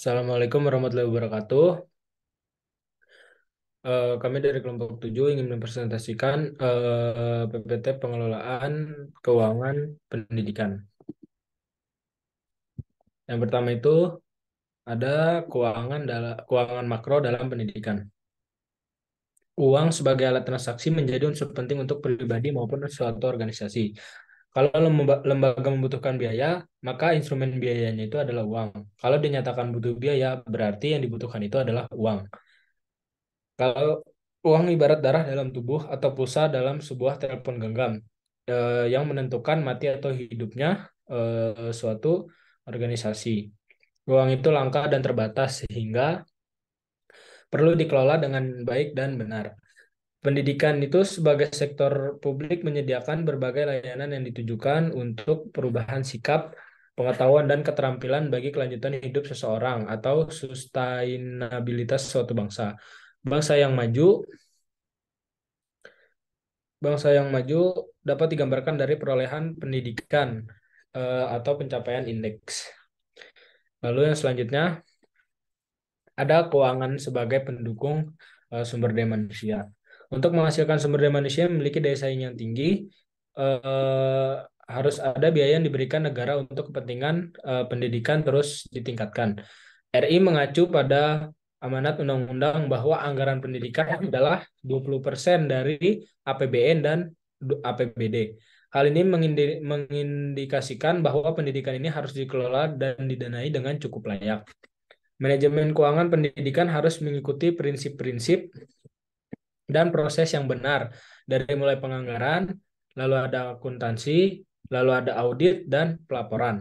Assalamualaikum warahmatullahi wabarakatuh. Kami dari kelompok 7 ingin mempresentasikan PPT Pengelolaan Keuangan Pendidikan. Yang pertama itu ada keuangan makro dalam pendidikan. Uang sebagai alat transaksi menjadi unsur penting untuk pribadi maupun suatu organisasi. Kalau lembaga membutuhkan biaya, maka instrumen biayanya itu adalah uang. Kalau dinyatakan butuh biaya, berarti yang dibutuhkan itu adalah uang. Kalau uang ibarat darah dalam tubuh atau pulsa dalam sebuah telepon genggam yang menentukan mati atau hidupnya suatu organisasi. Uang itu langka dan terbatas sehingga perlu dikelola dengan baik dan benar. Pendidikan itu sebagai sektor publik menyediakan berbagai layanan yang ditujukan untuk perubahan sikap, pengetahuan, dan keterampilan bagi kelanjutan hidup seseorang atau sustainabilitas suatu bangsa. Bangsa yang maju Bangsa yang maju dapat digambarkan dari perolehan pendidikan atau pencapaian indeks. Lalu yang selanjutnya ada keuangan sebagai pendukung sumber daya manusia. Untuk menghasilkan sumber daya manusia yang memiliki daya saing yang tinggi, eh, harus ada biaya yang diberikan negara untuk kepentingan pendidikan terus ditingkatkan. RI mengacu pada amanat undang-undang bahwa anggaran pendidikan adalah 20% dari APBN dan APBD. Hal ini mengindikasikan bahwa pendidikan ini harus dikelola dan didanai dengan cukup layak. Manajemen keuangan pendidikan harus mengikuti prinsip-prinsip dan proses yang benar dari mulai penganggaran, lalu ada akuntansi, lalu ada audit dan pelaporan.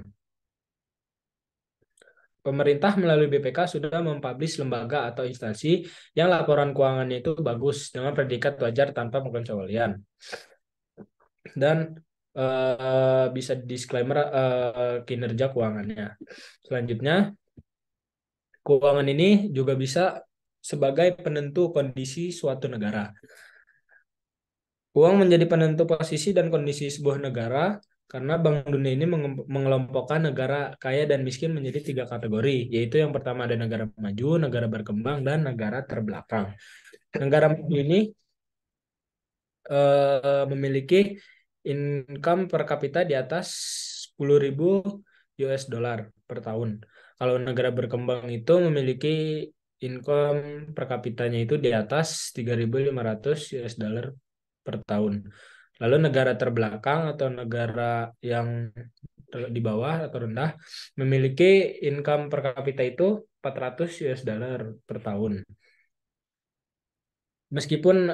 Pemerintah melalui BPK sudah mempublish lembaga atau instansi yang laporan keuangannya itu bagus dengan predikat wajar tanpa pengecualian dan bisa disclaimer kinerja keuangannya. Selanjutnya, keuangan ini juga bisa sebagai penentu kondisi suatu negara. Uang menjadi penentu posisi dan kondisi sebuah negara karena Bank Dunia ini mengelompokkan negara kaya dan miskin menjadi tiga kategori, yaitu yang pertama ada negara maju, negara berkembang, dan negara terbelakang. Negara maju ini memiliki income per kapita di atas 10.000 US dollar per tahun. Kalau negara berkembang itu memiliki income per kapitanya itu di atas 3.500 US dollar per tahun. Lalu negara terbelakang atau negara yang di bawah atau rendah memiliki income per kapita itu 400 US dollar per tahun. Meskipun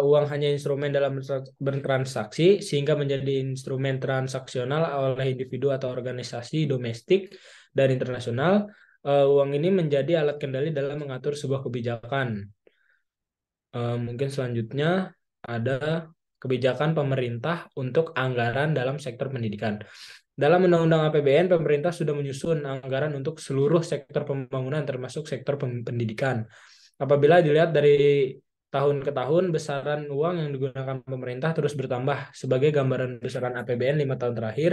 uang hanya instrumen dalam bertransaksi, sehingga menjadi instrumen transaksional oleh individu atau organisasi domestik dan internasional, uang ini menjadi alat kendali dalam mengatur sebuah kebijakan. Mungkin selanjutnya ada kebijakan pemerintah untuk anggaran dalam sektor pendidikan. Dalam Undang-Undang APBN, pemerintah sudah menyusun anggaran untuk seluruh sektor pembangunan termasuk sektor pendidikan. Apabila dilihat dari tahun ke tahun, besaran uang yang digunakan pemerintah terus bertambah. Sebagai gambaran besaran APBN 5 tahun terakhir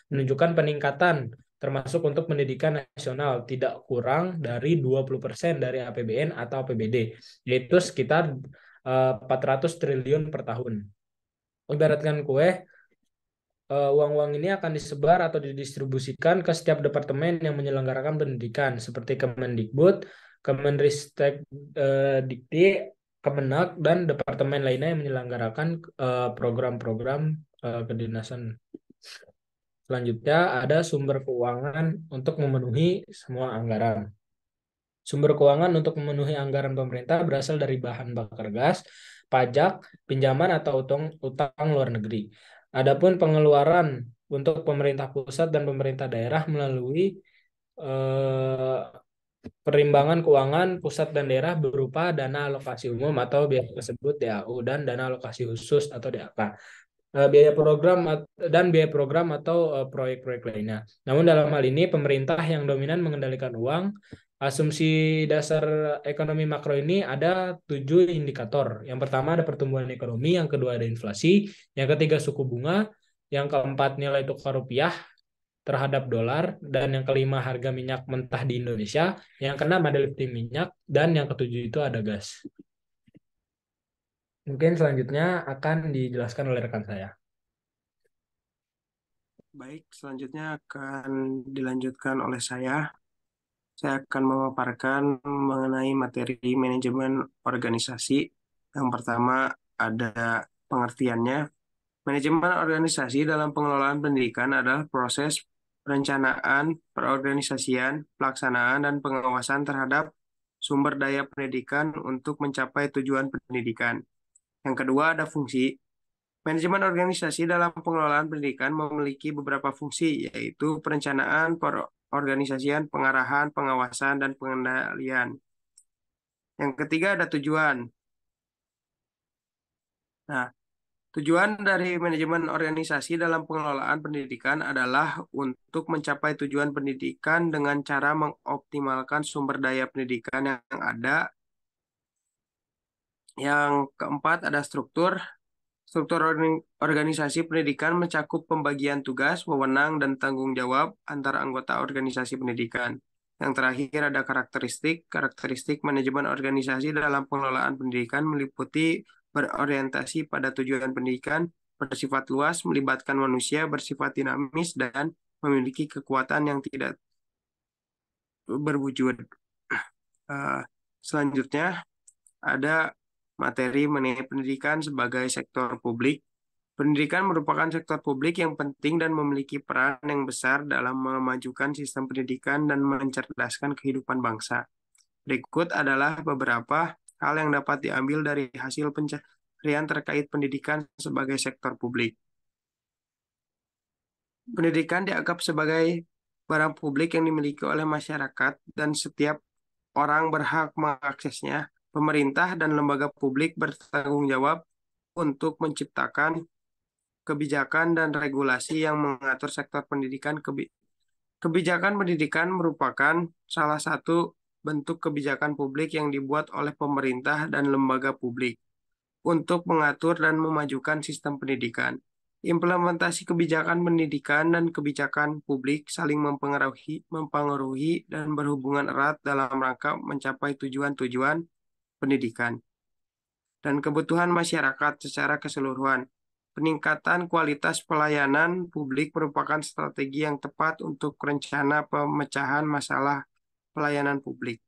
menunjukkan peningkatan termasuk untuk pendidikan nasional tidak kurang dari 20% dari APBN atau APBD, yaitu sekitar 400 triliun per tahun. Ibaratkan kue, uang-uang ini akan disebar atau didistribusikan ke setiap departemen yang menyelenggarakan pendidikan seperti Kemendikbud, Kemenristek Dikti, Kemenak, dan departemen lainnya yang menyelenggarakan program-program kedinasan. Selanjutnya ada sumber keuangan untuk memenuhi semua anggaran. Sumber keuangan untuk memenuhi anggaran pemerintah berasal dari bahan bakar gas, pajak, pinjaman atau utang luar negeri. Adapun pengeluaran untuk pemerintah pusat dan pemerintah daerah melalui eh, perimbangan keuangan pusat dan daerah berupa dana alokasi umum atau biasa disebut DAU dan dana alokasi khusus atau DAK. Biaya program atau proyek-proyek lainnya. Namun dalam hal ini pemerintah yang dominan mengendalikan uang. Asumsi dasar ekonomi makro ini ada 7 indikator. Yang pertama ada pertumbuhan ekonomi, yang kedua ada inflasi, yang ketiga suku bunga, yang keempat nilai tukar rupiah, terhadap dolar, dan yang kelima harga minyak mentah di Indonesia, yang keenam ada lifting minyak, dan yang ketujuh itu ada gas. Mungkin selanjutnya akan dijelaskan oleh rekan saya. Baik, selanjutnya akan dilanjutkan oleh saya. Saya akan memaparkan mengenai materi manajemen organisasi. Yang pertama ada pengertiannya. Manajemen organisasi dalam pengelolaan pendidikan adalah proses perencanaan, perorganisasian, pelaksanaan, dan pengawasan terhadap sumber daya pendidikan untuk mencapai tujuan pendidikan. Yang kedua ada fungsi. Manajemen organisasi dalam pengelolaan pendidikan memiliki beberapa fungsi, yaitu perencanaan, perorganisasian, pengarahan, pengawasan, dan pengendalian. Yang ketiga ada tujuan. Nah, tujuan dari manajemen organisasi dalam pengelolaan pendidikan adalah untuk mencapai tujuan pendidikan dengan cara mengoptimalkan sumber daya pendidikan yang ada. Yang keempat ada struktur. Struktur organisasi pendidikan mencakup pembagian tugas, wewenang, dan tanggung jawab antara anggota organisasi pendidikan. Yang terakhir ada karakteristik. Karakteristik manajemen organisasi dalam pengelolaan pendidikan meliputi berorientasi pada tujuan pendidikan, bersifat luas, melibatkan manusia, bersifat dinamis, dan memiliki kekuatan yang tidak berwujud. Selanjutnya ada materi mengenai pendidikan sebagai sektor publik. Pendidikan merupakan sektor publik yang penting dan memiliki peran yang besar dalam memajukan sistem pendidikan dan mencerdaskan kehidupan bangsa. Berikut adalah beberapa hal yang dapat diambil dari hasil pencarian terkait pendidikan sebagai sektor publik. Pendidikan dianggap sebagai barang publik yang dimiliki oleh masyarakat dan setiap orang berhak mengaksesnya. Pemerintah dan lembaga publik bertanggung jawab untuk menciptakan kebijakan dan regulasi yang mengatur sektor pendidikan. Kebijakan pendidikan merupakan salah satu bentuk kebijakan publik yang dibuat oleh pemerintah dan lembaga publik untuk mengatur dan memajukan sistem pendidikan. Implementasi kebijakan pendidikan dan kebijakan publik saling mempengaruhi dan berhubungan erat dalam rangka mencapai tujuan-tujuan pendidikan dan kebutuhan masyarakat secara keseluruhan. Peningkatan kualitas pelayanan publik merupakan strategi yang tepat untuk rencana pemecahan masalah pelayanan publik.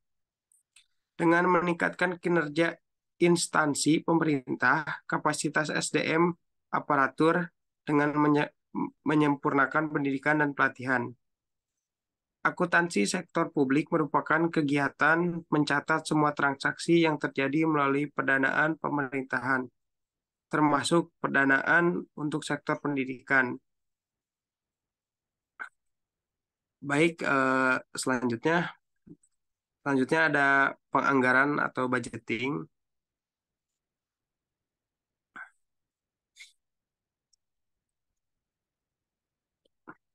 Dengan meningkatkan kinerja instansi pemerintah, kapasitas SDM, aparatur, dengan menyempurnakan pendidikan dan pelatihan. Akuntansi sektor publik merupakan kegiatan mencatat semua transaksi yang terjadi melalui pendanaan pemerintahan, termasuk pendanaan untuk sektor pendidikan. Baik, selanjutnya ada penganggaran atau budgeting.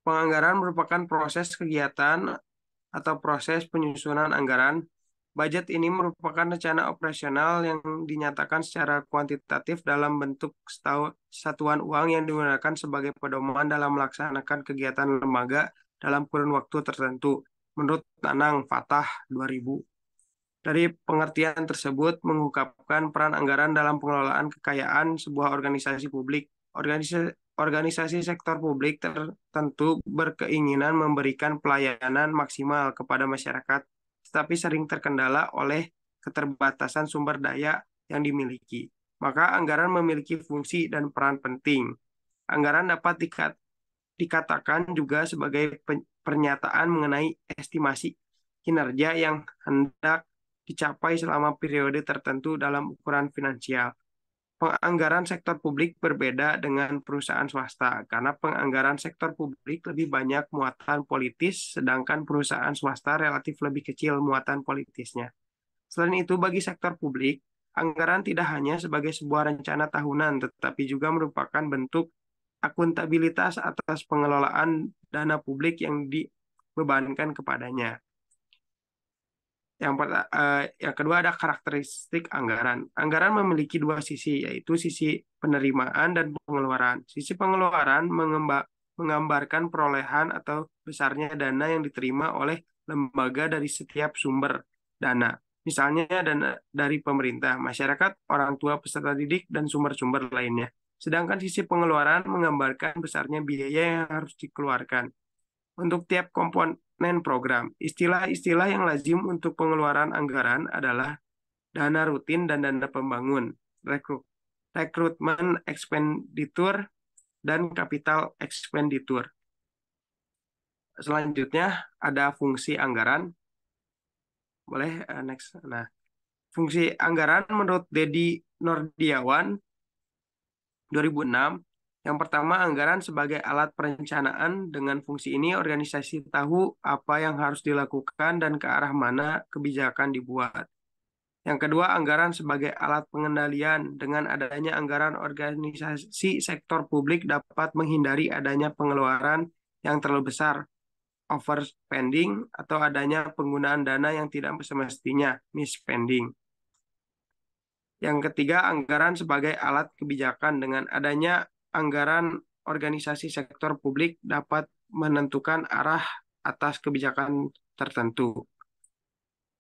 Penganggaran merupakan proses kegiatan atau proses penyusunan anggaran. Budget ini merupakan rencana operasional yang dinyatakan secara kuantitatif dalam bentuk satuan uang yang digunakan sebagai pedoman dalam melaksanakan kegiatan lembaga dalam kurun waktu tertentu. Menurut Nanang Fatah 2000. Dari pengertian tersebut mengungkapkan peran anggaran dalam pengelolaan kekayaan sebuah organisasi publik. Organisasi sektor publik tertentu berkeinginan memberikan pelayanan maksimal kepada masyarakat, tetapi sering terkendala oleh keterbatasan sumber daya yang dimiliki. Maka anggaran memiliki fungsi dan peran penting. Anggaran dapat dikatakan juga sebagai pernyataan mengenai estimasi kinerja yang hendak dicapai selama periode tertentu dalam ukuran finansial. Penganggaran sektor publik berbeda dengan perusahaan swasta, karena penganggaran sektor publik lebih banyak muatan politis, sedangkan perusahaan swasta relatif lebih kecil muatan politisnya. Selain itu, bagi sektor publik, anggaran tidak hanya sebagai sebuah rencana tahunan, tetapi juga merupakan bentuk akuntabilitas atas pengelolaan dana publik yang dibebankan kepadanya. Yang kedua ada karakteristik anggaran. Anggaran memiliki dua sisi, yaitu sisi penerimaan dan pengeluaran. Sisi pengeluaran menggambarkan perolehan atau besarnya dana yang diterima oleh lembaga dari setiap sumber dana. Misalnya dana dari pemerintah, masyarakat, orang tua, peserta didik, dan sumber-sumber lainnya. Sedangkan sisi pengeluaran menggambarkan besarnya biaya yang harus dikeluarkan. Untuk tiap komponen program, istilah-istilah yang lazim untuk pengeluaran anggaran adalah dana rutin dan dana pembangun, rekrutmen expenditure, dan capital expenditure. Selanjutnya ada fungsi anggaran. Boleh next. Nah, fungsi anggaran menurut Dedi Nordiawan 2006, yang pertama anggaran sebagai alat perencanaan. Dengan fungsi ini organisasi tahu apa yang harus dilakukan dan ke arah mana kebijakan dibuat. Yang kedua, anggaran sebagai alat pengendalian. Dengan adanya anggaran, organisasi sektor publik dapat menghindari adanya pengeluaran yang terlalu besar, overspending, atau adanya penggunaan dana yang tidak semestinya, misspending. Yang ketiga, anggaran sebagai alat kebijakan. Dengan adanya anggaran, organisasi sektor publik dapat menentukan arah atas kebijakan tertentu.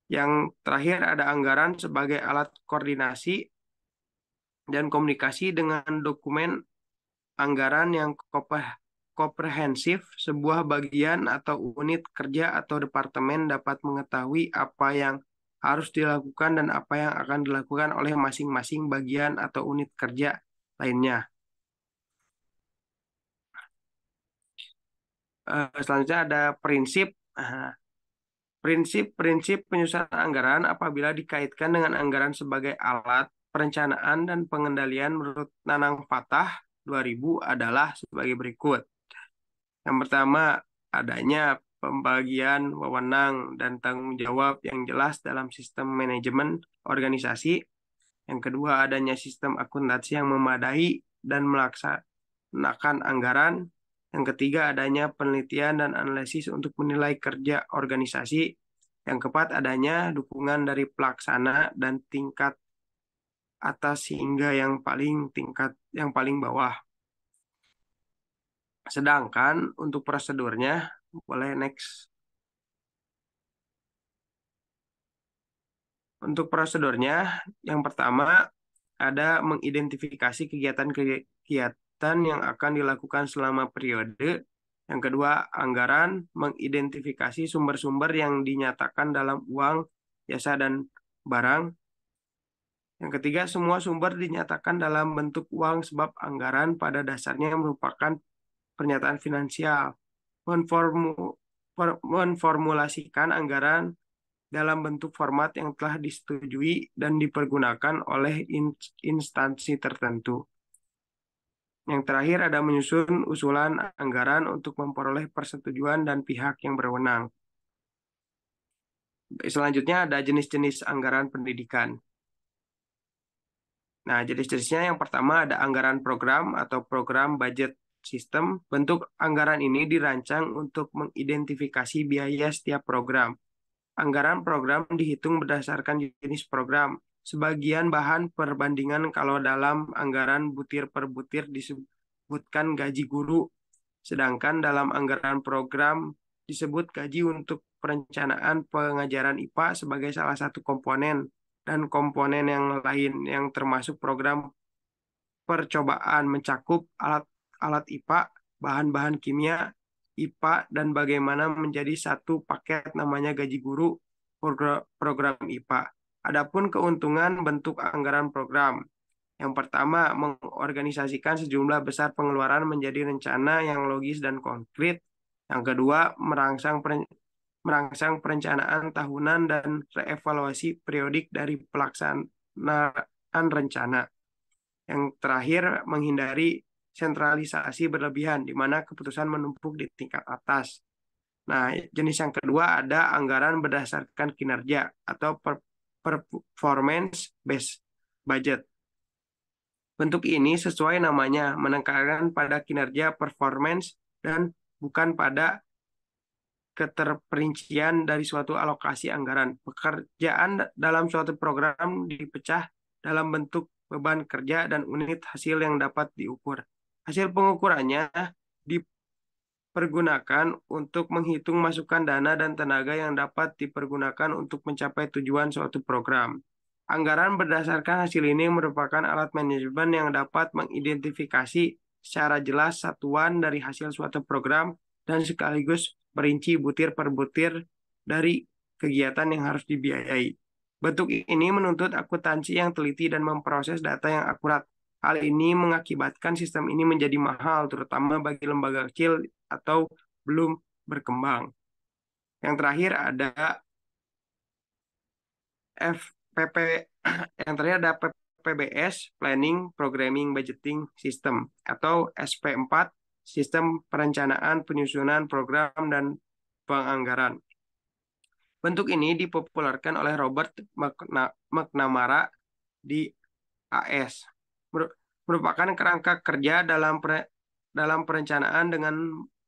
Yang terakhir ada anggaran sebagai alat koordinasi dan komunikasi. Dengan dokumen anggaran yang komprehensif, sebuah bagian atau unit kerja atau departemen dapat mengetahui apa yang harus dilakukan dan apa yang akan dilakukan oleh masing-masing bagian atau unit kerja lainnya. Selanjutnya ada prinsip. Prinsip-prinsip penyusunan anggaran apabila dikaitkan dengan anggaran sebagai alat perencanaan dan pengendalian menurut Nanang Fatah 2000 adalah sebagai berikut. Yang pertama, adanya pembagian wewenang dan tanggung jawab yang jelas dalam sistem manajemen organisasi. Yang kedua, adanya sistem akuntansi yang memadai dan melaksanakan anggaran. Yang ketiga, adanya penelitian dan analisis untuk menilai kerja organisasi. Yang keempat, adanya dukungan dari pelaksana dan tingkat atas hingga tingkat yang paling bawah. Sedangkan untuk prosedurnya, boleh next. Untuk prosedurnya, yang pertama ada mengidentifikasi kegiatan yang akan dilakukan selama periode. Yang kedua, anggaran, mengidentifikasi sumber-sumber yang dinyatakan dalam uang, jasa, dan barang. Yang ketiga, semua sumber dinyatakan dalam bentuk uang sebab anggaran pada dasarnya merupakan pernyataan finansial. Memformulasikan anggaran dalam bentuk format yang telah disetujui dan dipergunakan oleh instansi tertentu. Yang terakhir ada menyusun usulan anggaran untuk memperoleh persetujuan dan pihak yang berwenang. Selanjutnya ada jenis-jenis anggaran pendidikan. Nah, jenis-jenisnya yang pertama ada anggaran program atau program budget system. Bentuk anggaran ini dirancang untuk mengidentifikasi biaya setiap program. Anggaran program dihitung berdasarkan jenis program. Sebagian bahan perbandingan kalau dalam anggaran butir per butir disebutkan gaji guru. Sedangkan dalam anggaran program disebut gaji untuk perencanaan pengajaran IPA sebagai salah satu komponen. Dan komponen yang lain yang termasuk program percobaan mencakup alat IPA, bahan-bahan kimia, IPA, dan bagaimana menjadi satu paket namanya gaji guru program IPA. Adapun keuntungan bentuk anggaran program. Yang pertama, mengorganisasikan sejumlah besar pengeluaran menjadi rencana yang logis dan konkret. Yang kedua, merangsang perencanaan tahunan dan reevaluasi periodik dari pelaksanaan rencana. Yang terakhir, menghindari sentralisasi berlebihan, di mana keputusan menumpuk di tingkat atas. Nah, jenis yang kedua ada anggaran berdasarkan kinerja atau performance-based budget. Bentuk ini sesuai namanya, menekankan pada kinerja performance dan bukan pada keterperincian dari suatu alokasi anggaran. Pekerjaan dalam suatu program dipecah dalam bentuk beban kerja dan unit hasil yang dapat diukur. Hasil pengukurannya dipergunakan untuk menghitung masukan dana dan tenaga yang dapat dipergunakan untuk mencapai tujuan suatu program. Anggaran berdasarkan hasil ini merupakan alat manajemen yang dapat mengidentifikasi secara jelas satuan dari hasil suatu program dan sekaligus merinci butir per butir dari kegiatan yang harus dibiayai. Bentuk ini menuntut akuntansi yang teliti dan memproses data yang akurat. Hal ini mengakibatkan sistem ini menjadi mahal, terutama bagi lembaga kecil atau belum berkembang. Yang terakhir ada FPP, yang terakhir ada PPBS, Planning, Programming, Budgeting System, atau SP4, Sistem Perencanaan, Penyusunan Program, dan Penganggaran. Bentuk ini dipopulerkan oleh Robert McNamara di AS. Merupakan kerangka kerja dalam perencanaan dengan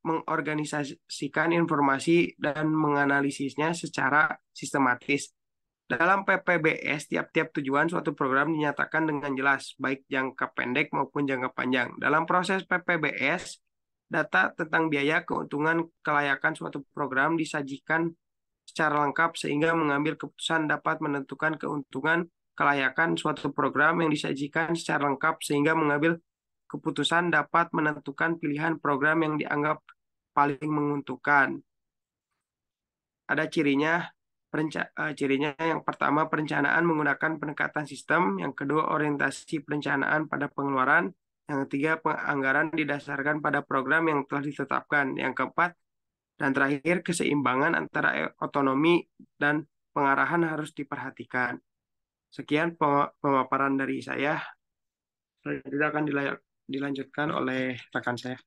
mengorganisasikan informasi dan menganalisisnya secara sistematis. Dalam PPBS, tiap-tiap tujuan suatu program dinyatakan dengan jelas, baik jangka pendek maupun jangka panjang. Dalam proses PPBS, data tentang biaya, keuntungan, kelayakan suatu program disajikan secara lengkap sehingga mengambil keputusan dapat menentukan keuntungan, kelayakan suatu program yang disajikan secara lengkap sehingga mengambil keputusan dapat menentukan pilihan program yang dianggap paling menguntungkan. Ada cirinya. Cirinya yang pertama perencanaan menggunakan pendekatan sistem, yang kedua orientasi perencanaan pada pengeluaran, yang ketiga penganggaran didasarkan pada program yang telah ditetapkan, yang keempat dan terakhir keseimbangan antara otonomi dan pengarahan harus diperhatikan. Sekian pemaparan dari saya. Selanjutnya akan dilanjutkan oleh rekan saya.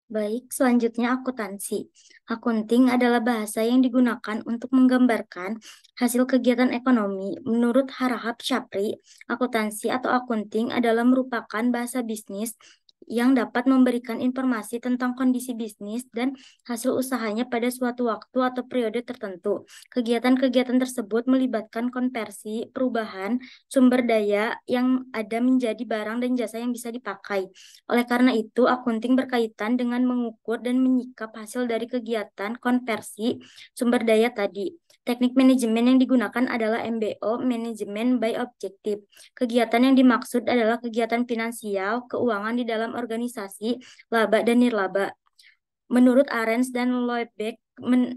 Baik, selanjutnya akuntansi. Akunting adalah bahasa yang digunakan untuk menggambarkan hasil kegiatan ekonomi. Menurut Harahap Syapri, akuntansi atau akunting adalah merupakan bahasa bisnis yang dapat memberikan informasi tentang kondisi bisnis dan hasil usahanya pada suatu waktu atau periode tertentu. Kegiatan-kegiatan tersebut melibatkan konversi, perubahan, sumber daya yang ada menjadi barang dan jasa yang bisa dipakai. Oleh karena itu, akunting berkaitan dengan mengukur dan menyikap hasil dari kegiatan konversi sumber daya tadi. Teknik manajemen yang digunakan adalah MBO, Management by Objective. Kegiatan yang dimaksud adalah kegiatan finansial, keuangan di dalam organisasi, laba dan nirlaba. Menurut Arens dan Loebbeck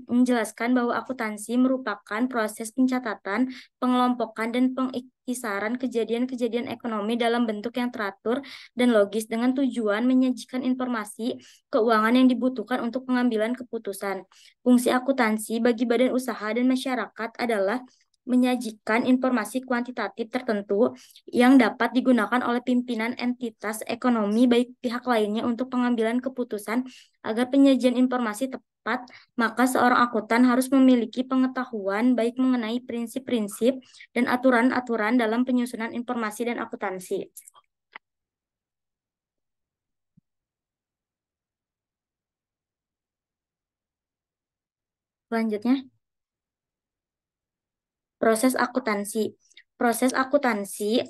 menjelaskan bahwa akuntansi merupakan proses pencatatan, pengelompokan, dan pengiktisaran kejadian-kejadian ekonomi dalam bentuk yang teratur dan logis dengan tujuan menyajikan informasi keuangan yang dibutuhkan untuk pengambilan keputusan. Fungsi akuntansi bagi badan usaha dan masyarakat adalah menyajikan informasi kuantitatif tertentu yang dapat digunakan oleh pimpinan entitas ekonomi baik pihak lainnya untuk pengambilan keputusan. Agar penyajian informasi tepat, maka seorang akuntan harus memiliki pengetahuan baik mengenai prinsip-prinsip dan aturan-aturan dalam penyusunan informasi dan akuntansi. Selanjutnya, proses akuntansi. Proses akuntansi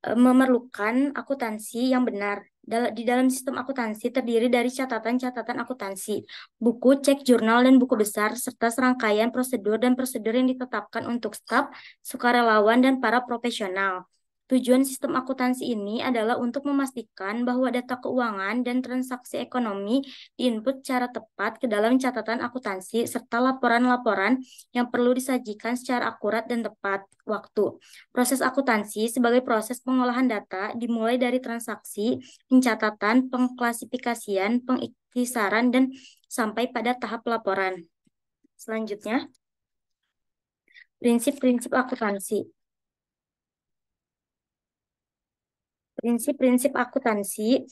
memerlukan akuntansi yang benar. Di dalam sistem akuntansi terdiri dari catatan-catatan akuntansi, buku, cek jurnal, dan buku besar, serta serangkaian prosedur dan prosedur yang ditetapkan untuk staf, sukarelawan, dan para profesional. Tujuan sistem akuntansi ini adalah untuk memastikan bahwa data keuangan dan transaksi ekonomi diinput secara tepat ke dalam catatan akuntansi serta laporan-laporan yang perlu disajikan secara akurat dan tepat waktu. Proses akuntansi sebagai proses pengolahan data dimulai dari transaksi, pencatatan, pengklasifikasian, pengiktisaran, dan sampai pada tahap laporan. Selanjutnya, prinsip-prinsip akuntansi. Prinsip-prinsip akuntansi.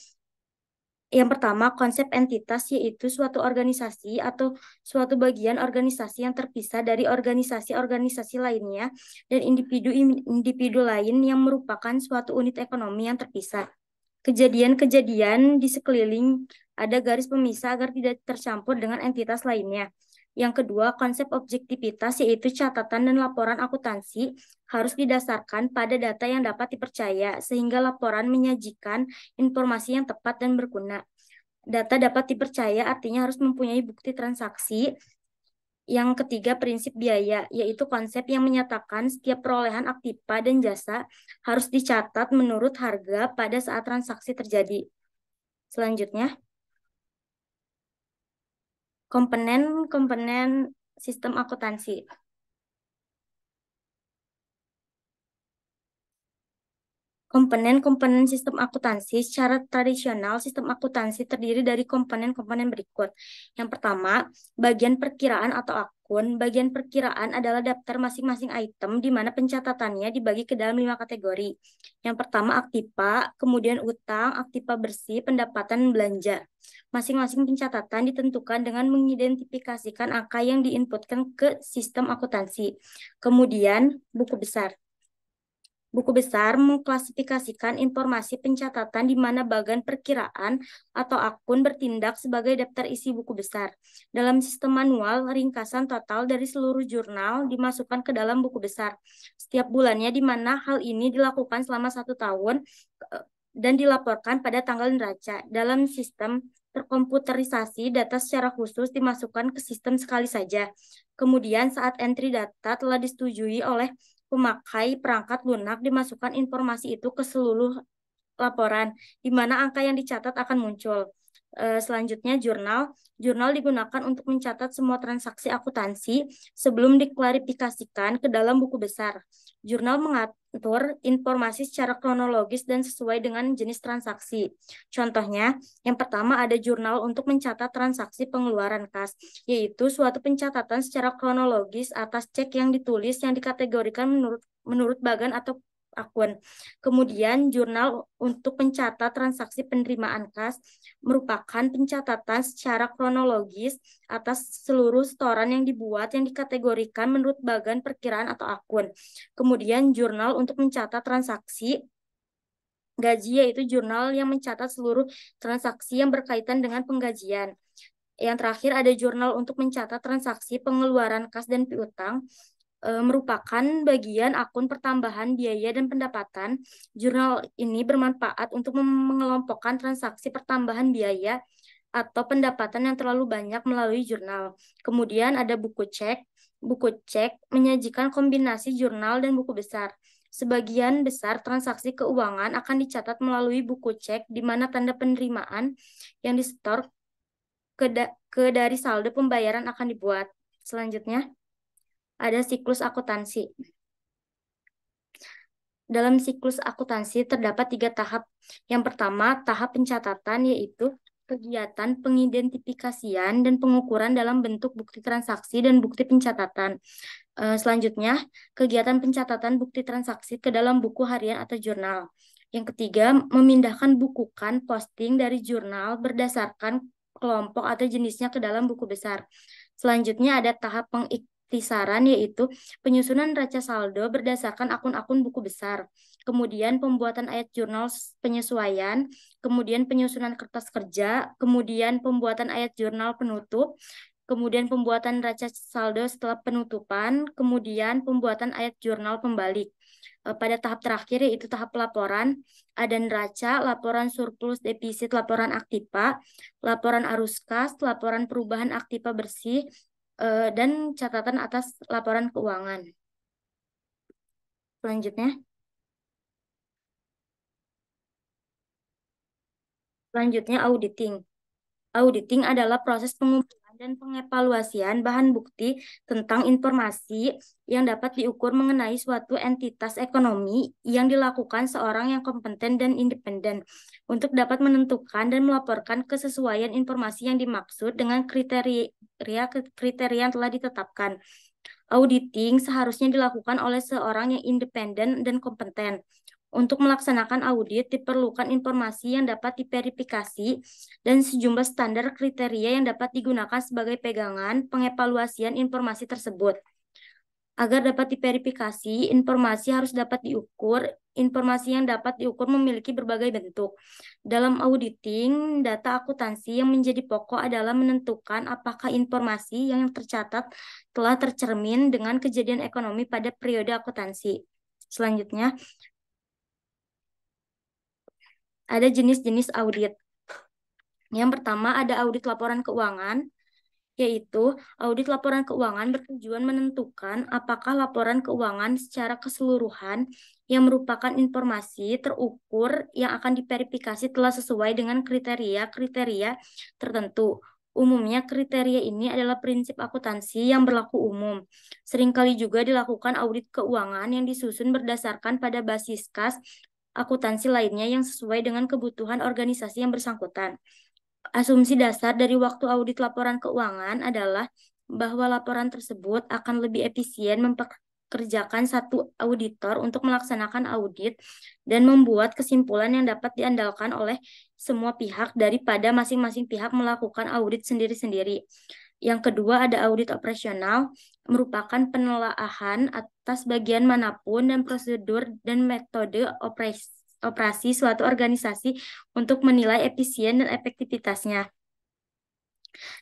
Yang pertama, konsep entitas yaitu suatu organisasi atau suatu bagian organisasi yang terpisah dari organisasi-organisasi lainnya dan individu-individu lain yang merupakan suatu unit ekonomi yang terpisah. Kejadian-kejadian di sekeliling ada garis pemisah agar tidak tercampur dengan entitas lainnya. Yang kedua, konsep objektivitas yaitu catatan dan laporan akuntansi harus didasarkan pada data yang dapat dipercaya sehingga laporan menyajikan informasi yang tepat dan berguna. Data dapat dipercaya artinya harus mempunyai bukti transaksi. Yang ketiga, prinsip biaya, yaitu konsep yang menyatakan setiap perolehan aktiva dan jasa harus dicatat menurut harga pada saat transaksi terjadi. Selanjutnya, komponen sistem akuntansi. Komponen sistem akuntansi secara tradisional, sistem akuntansi terdiri dari komponen-komponen berikut. Yang pertama, bagian perkiraan atau akun. Bagian perkiraan adalah daftar masing-masing item di mana pencatatannya dibagi ke dalam 5 kategori. Yang pertama, aktiva, kemudian utang, aktiva bersih, pendapatan, belanja. Masing-masing pencatatan ditentukan dengan mengidentifikasikan angka yang diinputkan ke sistem akuntansi. Kemudian, buku besar. Buku besar mengklasifikasikan informasi pencatatan di mana bagian perkiraan atau akun bertindak sebagai daftar isi buku besar. Dalam sistem manual, ringkasan total dari seluruh jurnal dimasukkan ke dalam buku besar. Setiap bulannya di mana hal ini dilakukan selama 1 tahun dan dilaporkan pada tanggal neraca. Dalam sistem terkomputerisasi, data secara khusus dimasukkan ke sistem sekali saja. Kemudian saat entry data telah disetujui oleh pemakai perangkat lunak, dimasukkan informasi itu ke seluruh laporan, di mana angka yang dicatat akan muncul. Selanjutnya, jurnal. Jurnal digunakan untuk mencatat semua transaksi akuntansi sebelum diklarifikasikan ke dalam buku besar. Jurnal mengatur informasi secara kronologis dan sesuai dengan jenis transaksi. Contohnya, yang pertama ada jurnal untuk mencatat transaksi pengeluaran kas, yaitu suatu pencatatan secara kronologis atas cek yang ditulis yang dikategorikan menurut bagan atau akun. Kemudian jurnal untuk pencatat transaksi penerimaan kas merupakan pencatatan secara kronologis atas seluruh setoran yang dibuat yang dikategorikan menurut bagan perkiraan atau akun. Kemudian jurnal untuk mencatat transaksi gaji, yaitu jurnal yang mencatat seluruh transaksi yang berkaitan dengan penggajian. Yang terakhir ada jurnal untuk mencatat transaksi pengeluaran kas dan piutang, merupakan bagian akun pertambahan biaya dan pendapatan. Jurnal ini bermanfaat untuk mengelompokkan transaksi pertambahan biaya atau pendapatan yang terlalu banyak melalui jurnal. Kemudian ada buku cek. Buku cek menyajikan kombinasi jurnal dan buku besar. Sebagian besar transaksi keuangan akan dicatat melalui buku cek, di mana tanda penerimaan yang disetor ke dari saldo pembayaran akan dibuat. Selanjutnya, ada siklus akuntansi. Dalam siklus akuntansi terdapat 3 tahap. Yang pertama, tahap pencatatan, yaitu kegiatan pengidentifikasian dan pengukuran dalam bentuk bukti transaksi dan bukti pencatatan. Selanjutnya, kegiatan pencatatan bukti transaksi ke dalam buku harian atau jurnal. Yang ketiga, memindahkan bukukan posting dari jurnal berdasarkan kelompok atau jenisnya ke dalam buku besar. Selanjutnya ada tahap pengiktisaran, yaitu penyusunan neraca saldo berdasarkan akun-akun buku besar. Kemudian pembuatan ayat jurnal penyesuaian, kemudian penyusunan kertas kerja, kemudian pembuatan ayat jurnal penutup, kemudian pembuatan neraca saldo setelah penutupan, kemudian pembuatan ayat jurnal pembalik. Pada tahap terakhir, yaitu tahap pelaporan, ada neraca, laporan surplus defisit, laporan aktiva, laporan arus kas, laporan perubahan aktiva bersih, dan catatan atas laporan keuangan. Selanjutnya auditing. Auditing adalah proses pengumpulan dan pengevaluasian bahan bukti tentang informasi yang dapat diukur mengenai suatu entitas ekonomi yang dilakukan seorang yang kompeten dan independen untuk dapat menentukan dan melaporkan kesesuaian informasi yang dimaksud dengan kriteria yang telah ditetapkan. Auditing seharusnya dilakukan oleh seorang yang independen dan kompeten. Untuk melaksanakan audit diperlukan informasi yang dapat diverifikasi dan sejumlah standar kriteria yang dapat digunakan sebagai pegangan pengevaluasian informasi tersebut. Agar dapat diverifikasi, informasi harus dapat diukur. Informasi yang dapat diukur memiliki berbagai bentuk. Dalam auditing, data akuntansi yang menjadi pokok adalah menentukan apakah informasi yang tercatat telah tercermin dengan kejadian ekonomi pada periode akuntansi. Selanjutnya, ada jenis-jenis audit. Yang pertama ada audit laporan keuangan, yaitu audit laporan keuangan bertujuan menentukan apakah laporan keuangan secara keseluruhan yang merupakan informasi terukur yang akan diverifikasi telah sesuai dengan kriteria-kriteria tertentu. Umumnya kriteria ini adalah prinsip akuntansi yang berlaku umum. Seringkali juga dilakukan audit keuangan yang disusun berdasarkan pada basis kas akuntansi lainnya yang sesuai dengan kebutuhan organisasi yang bersangkutan. Asumsi dasar dari waktu audit laporan keuangan adalah bahwa laporan tersebut akan lebih efisien mempekerjakan satu auditor untuk melaksanakan audit dan membuat kesimpulan yang dapat diandalkan oleh semua pihak daripada masing-masing pihak melakukan audit sendiri-sendiri. Yang kedua ada audit operasional, merupakan penelaahan atas bagian manapun dan prosedur dan metode operasi suatu organisasi untuk menilai efisien dan efektivitasnya.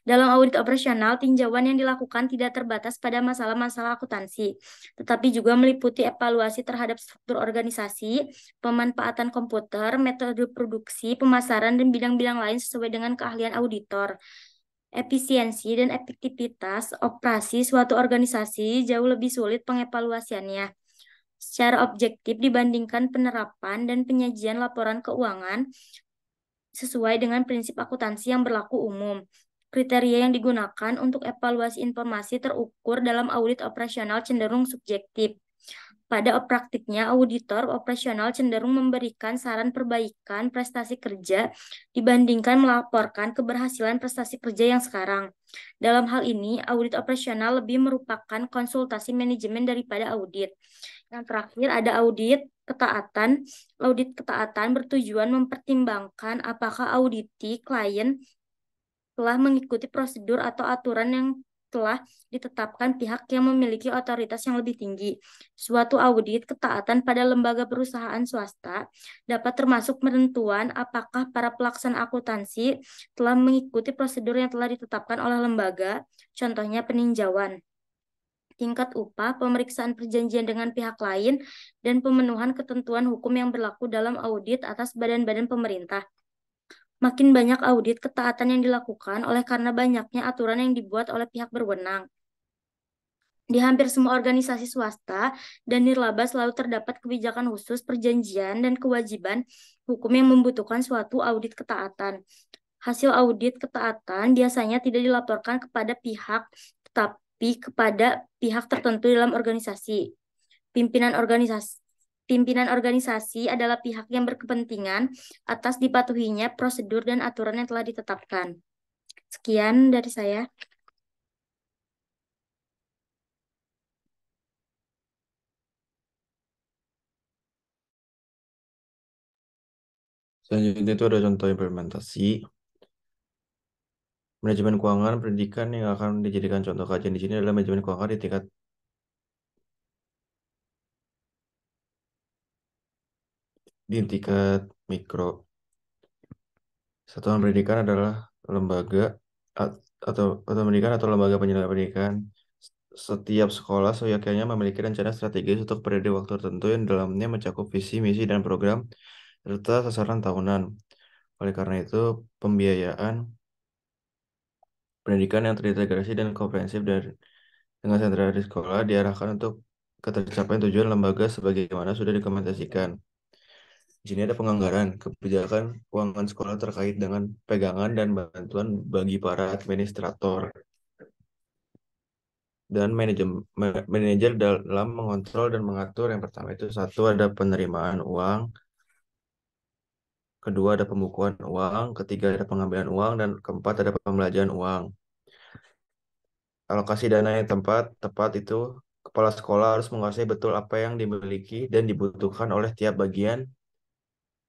Dalam audit operasional, tinjauan yang dilakukan tidak terbatas pada masalah-masalah akuntansi, tetapi juga meliputi evaluasi terhadap struktur organisasi, pemanfaatan komputer, metode produksi, pemasaran, dan bidang-bidang lain sesuai dengan keahlian auditor. Efisiensi dan efektivitas operasi suatu organisasi jauh lebih sulit pengevaluasiannya secara objektif dibandingkan penerapan dan penyajian laporan keuangan sesuai dengan prinsip akuntansi yang berlaku umum. Kriteria yang digunakan untuk evaluasi informasi terukur dalam audit operasional cenderung subjektif. Pada praktiknya, auditor operasional cenderung memberikan saran perbaikan prestasi kerja dibandingkan melaporkan keberhasilan prestasi kerja yang sekarang. Dalam hal ini, audit operasional lebih merupakan konsultasi manajemen daripada audit. Yang terakhir ada audit ketaatan. Audit ketaatan bertujuan mempertimbangkan apakah auditi klien telah mengikuti prosedur atau aturan yang telah ditetapkan pihak yang memiliki otoritas yang lebih tinggi. Suatu audit ketaatan pada lembaga perusahaan swasta dapat termasuk penentuan apakah para pelaksana akuntansi telah mengikuti prosedur yang telah ditetapkan oleh lembaga, contohnya peninjauan, tingkat upah, pemeriksaan perjanjian dengan pihak lain, dan pemenuhan ketentuan hukum yang berlaku dalam audit atas badan-badan pemerintah. Makin banyak audit ketaatan yang dilakukan oleh karena banyaknya aturan yang dibuat oleh pihak berwenang. Di hampir semua organisasi swasta dan nirlaba selalu terdapat kebijakan khusus, perjanjian, dan kewajiban hukum yang membutuhkan suatu audit ketaatan. Hasil audit ketaatan biasanya tidak dilaporkan kepada pihak, tetapi kepada pihak tertentu dalam organisasi. Pimpinan organisasi adalah pihak yang berkepentingan atas dipatuhinya prosedur dan aturan yang telah ditetapkan. Sekian dari saya. Selanjutnya itu ada contoh implementasi. Manajemen keuangan pendidikan yang akan dijadikan contoh kajian di sini adalah manajemen keuangan di tingkat mikro. Satuan pendidikan adalah lembaga atau pendidikan atau lembaga penyelenggara pendidikan. Setiap sekolah seyogyanya memiliki rencana strategis untuk periode waktu tertentu yang dalamnya mencakup visi, misi, dan program serta sasaran tahunan. Oleh karena itu, pembiayaan pendidikan yang terintegrasi dan komprehensif dengan sentra di sekolah diarahkan untuk ketercapaian tujuan lembaga sebagaimana sudah dokumentasikan. Di sini ada penganggaran, kebijakan keuangan sekolah terkait dengan pegangan dan bantuan bagi para administrator dan manajer dalam mengontrol dan mengatur. Yang pertama itu satu ada penerimaan uang, kedua ada pembukuan uang, ketiga ada pengambilan uang, dan keempat ada pembelanjaan uang. Alokasi dana yang tepat itu kepala sekolah harus menguasai betul apa yang dimiliki dan dibutuhkan oleh tiap bagian.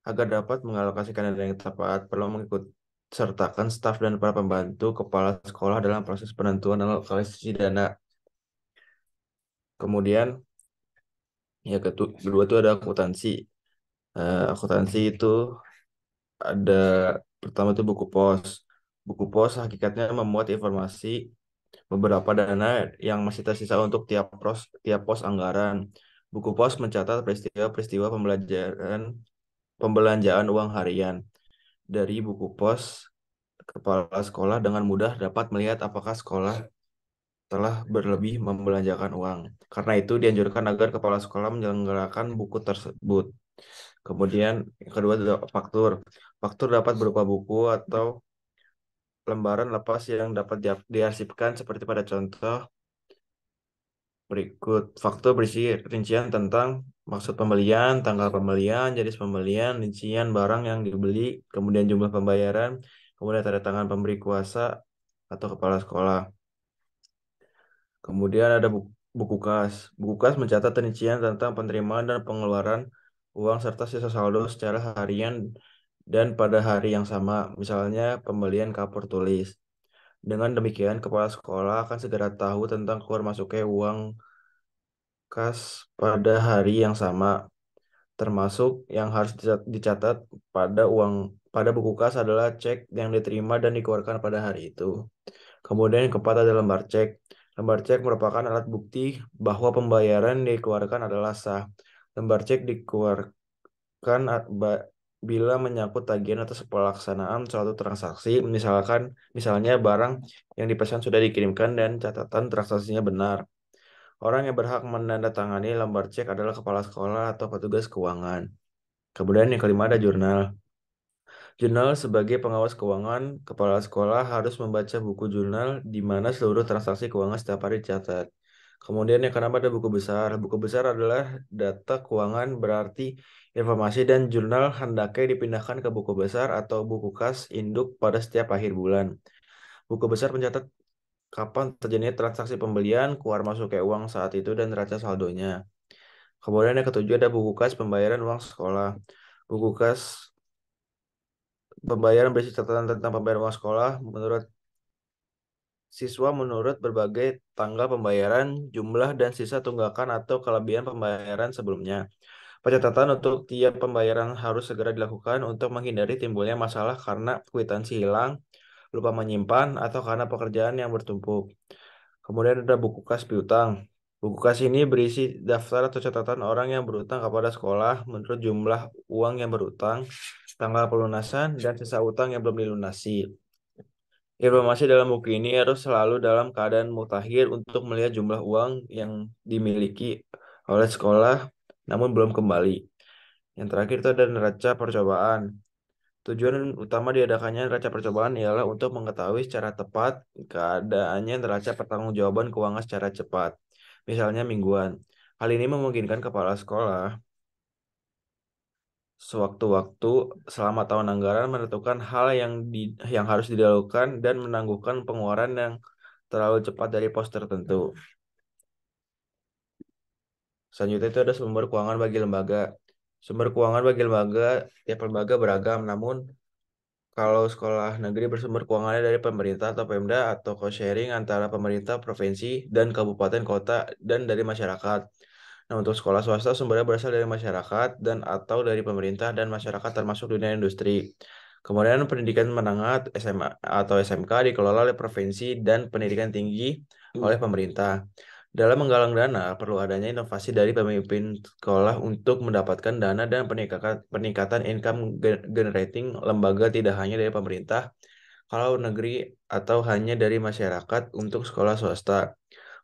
Agar dapat mengalokasikan dana yang tepat, perlu mengikut sertakan staf dan para pembantu kepala sekolah dalam proses penentuan alokasi dana. Kemudian kedua itu ada akuntansi. Akuntansi itu ada pertama itu buku pos. Buku pos hakikatnya memuat informasi beberapa dana yang masih tersisa untuk tiap pos anggaran. Buku pos mencatat peristiwa-peristiwa pembelanjaan uang harian. Dari buku pos, kepala sekolah dengan mudah dapat melihat apakah sekolah telah berlebih membelanjakan uang. Karena itu dianjurkan agar kepala sekolah menyelenggarakan buku tersebut. Kemudian yang kedua adalah faktur. Faktur dapat berupa buku atau lembaran lepas yang dapat diarsipkan seperti pada contoh berikut. Faktur berisi rincian tentang maksud pembelian, tanggal pembelian, jenis pembelian, rincian barang yang dibeli, kemudian jumlah pembayaran, kemudian tanda tangan pemberi kuasa atau kepala sekolah. Kemudian ada buku kas. Buku kas mencatat rincian tentang penerimaan dan pengeluaran uang serta sisa saldo secara harian dan pada hari yang sama, misalnya pembelian kapur tulis. Dengan demikian, kepala sekolah akan segera tahu tentang keluar masuknya uang kas pada hari yang sama, termasuk yang harus dicatat pada buku kas adalah cek yang diterima dan dikeluarkan pada hari itu. Kemudian yang keempat ada lembar cek. Lembar cek merupakan alat bukti bahwa pembayaran yang dikeluarkan adalah sah. Lembar cek dikeluarkan bila menyangkut tagihan atas pelaksanaan suatu transaksi, misalnya barang yang dipesan sudah dikirimkan dan catatan transaksinya benar. Orang yang berhak menandatangani lembar cek adalah kepala sekolah atau petugas keuangan. Kemudian yang kelima ada jurnal. Jurnal sebagai pengawas keuangan, kepala sekolah harus membaca buku jurnal di mana seluruh transaksi keuangan setiap hari dicatat. Kemudian yang keenam ada buku besar. Buku besar adalah data keuangan berarti informasi dan jurnal hendaknya dipindahkan ke buku besar atau buku kas induk pada setiap akhir bulan. Buku besar mencatat kapan terjadinya transaksi pembelian, keluar masuknya uang saat itu, dan neraca saldonya. Kemudian yang ketujuh ada buku kas pembayaran uang sekolah. Buku kas pembayaran berisi catatan tentang pembayaran uang sekolah menurut siswa menurut berbagai tanggal pembayaran, jumlah dan sisa tunggakan atau kelebihan pembayaran sebelumnya. Pencatatan untuk tiap pembayaran harus segera dilakukan untuk menghindari timbulnya masalah karena kwitansi hilang, lupa menyimpan, atau karena pekerjaan yang bertumpuk. Kemudian ada buku kas piutang. Buku kas ini berisi daftar atau catatan orang yang berutang kepada sekolah menurut jumlah uang yang berutang, tanggal pelunasan, dan sisa utang yang belum dilunasi. Informasi dalam buku ini harus selalu dalam keadaan mutakhir untuk melihat jumlah uang yang dimiliki oleh sekolah namun belum kembali. Yang terakhir itu ada neraca percobaan. Tujuan utama diadakannya neraca percobaan ialah untuk mengetahui secara tepat keadaannya neraca pertanggungjawaban keuangan secara cepat, misalnya mingguan. Hal ini memungkinkan kepala sekolah sewaktu-waktu selama tahun anggaran menentukan hal yang harus dilakukan dan menangguhkan pengeluaran yang terlalu cepat dari pos tertentu. Selanjutnya itu ada sumber keuangan bagi lembaga. Sumber keuangan bagi lembaga, tiap lembaga beragam, namun kalau sekolah negeri bersumber keuangannya dari pemerintah atau Pemda atau co-sharing antara pemerintah, provinsi, dan kabupaten kota dan dari masyarakat. Nah, untuk sekolah swasta sumbernya berasal dari masyarakat dan atau dari pemerintah dan masyarakat termasuk dunia industri. Kemudian pendidikan menengah SMA atau SMK dikelola oleh provinsi dan pendidikan tinggi oleh pemerintah. Dalam menggalang dana, perlu adanya inovasi dari pemimpin sekolah untuk mendapatkan dana dan peningkatan income generating lembaga tidak hanya dari pemerintah, kalau negeri atau hanya dari masyarakat untuk sekolah swasta.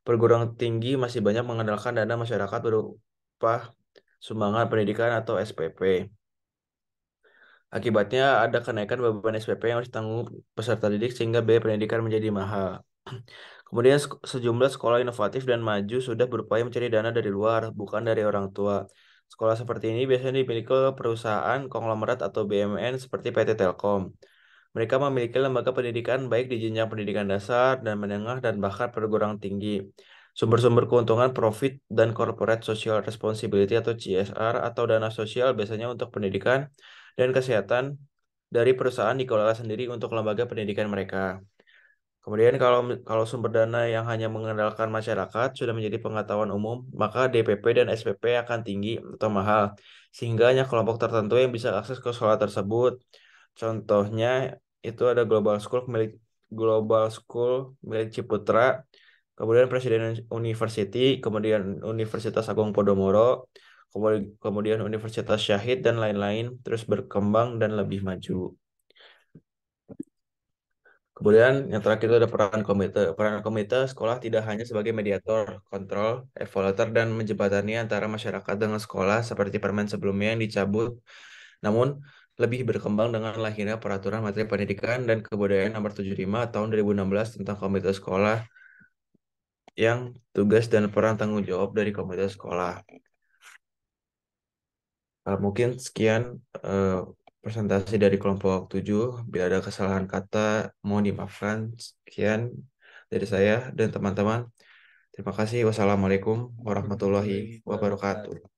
Perguruan tinggi masih banyak mengandalkan dana masyarakat berupa sumbangan pendidikan atau SPP. Akibatnya ada kenaikan beban SPP yang harus ditanggung peserta didik sehingga biaya pendidikan menjadi mahal. Kemudian sejumlah sekolah inovatif dan maju sudah berupaya mencari dana dari luar, bukan dari orang tua. Sekolah seperti ini biasanya dimiliki oleh perusahaan konglomerat atau BUMN seperti PT Telkom. Mereka memiliki lembaga pendidikan baik di jenjang pendidikan dasar dan menengah dan bahkan perguruan tinggi. Sumber-sumber keuntungan profit dan corporate social responsibility atau CSR atau dana sosial biasanya untuk pendidikan dan kesehatan dari perusahaan dikelola sendiri untuk lembaga pendidikan mereka. Kemudian kalau sumber dana yang hanya mengandalkan masyarakat sudah menjadi pengetahuan umum, maka DPP dan SPP akan tinggi atau mahal, sehingga hanya kelompok tertentu yang bisa akses ke sekolah tersebut. Contohnya itu ada Global School milik Ciputra, kemudian Presiden University, kemudian Universitas Agung Podomoro, kemudian Universitas Syahid dan lain-lain, terus berkembang dan lebih maju. Kemudian yang terakhir itu ada peran komite. Peran komite sekolah tidak hanya sebagai mediator, kontrol, evaluator, dan menjembatani antara masyarakat dengan sekolah seperti permen sebelumnya yang dicabut, namun lebih berkembang dengan lahirnya Peraturan Menteri Pendidikan dan Kebudayaan Nomor 75 Tahun 2016 tentang komite sekolah yang tugas dan peran tanggung jawab dari komite sekolah. Mungkin sekian presentasi dari kelompok 7. Bila ada kesalahan kata, mohon dimaafkan. Sekian dari saya dan teman-teman. Terima kasih. Wassalamualaikum warahmatullahi wabarakatuh.